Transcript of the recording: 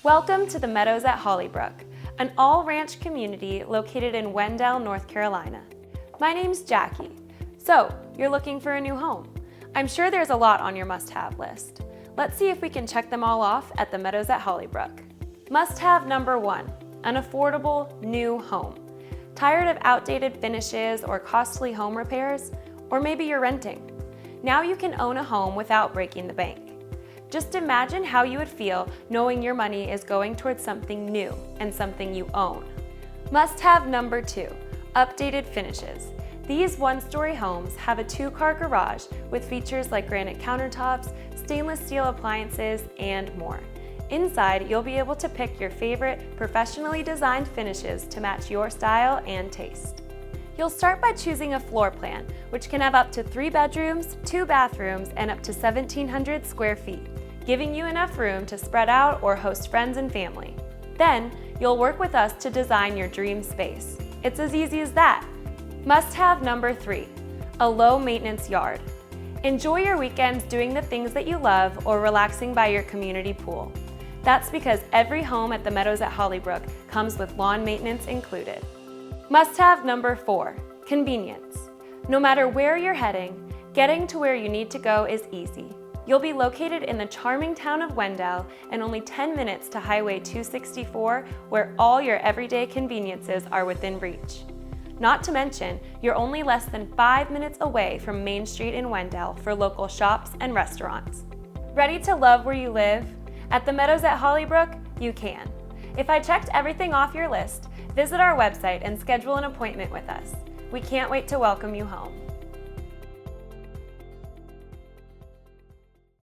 Welcome to the Meadows at Hollybrook, an all-ranch community located in Wendell, North Carolina. My name's Jackie. So, you're looking for a new home. I'm sure there's a lot on your must-have list. Let's see if we can check them all off at the Meadows at Hollybrook. Must-have number 1, an affordable new home. Tired of outdated finishes or costly home repairs? Or maybe you're renting. Now you can own a home without breaking the bank. Just imagine how you would feel knowing your money is going towards something new and something you own. Must-have number 2, updated finishes. These one-story homes have a 2-car garage with features like granite countertops, stainless steel appliances, and more. Inside, you'll be able to pick your favorite professionally designed finishes to match your style and taste. You'll start by choosing a floor plan, which can have up to 3 bedrooms, 2 bathrooms, and up to 1,700 square feet, giving you enough room to spread out or host friends and family. Then, you'll work with us to design your dream space. It's as easy as that. Must-have number 3, a low-maintenance yard. Enjoy your weekends doing the things that you love or relaxing by your community pool. That's because every home at the Meadows at Hollybrook comes with lawn maintenance included. Must-have number 4, convenience. No matter where you're heading, getting to where you need to go is easy. You'll be located in the charming town of Wendell and only 10 minutes to Highway 264, where all your everyday conveniences are within reach. Not to mention, you're only less than 5 minutes away from Main Street in Wendell for local shops and restaurants. Ready to love where you live? At the Meadows at Hollybrook, you can. If I checked everything off your list, visit our website and schedule an appointment with us. We can't wait to welcome you home.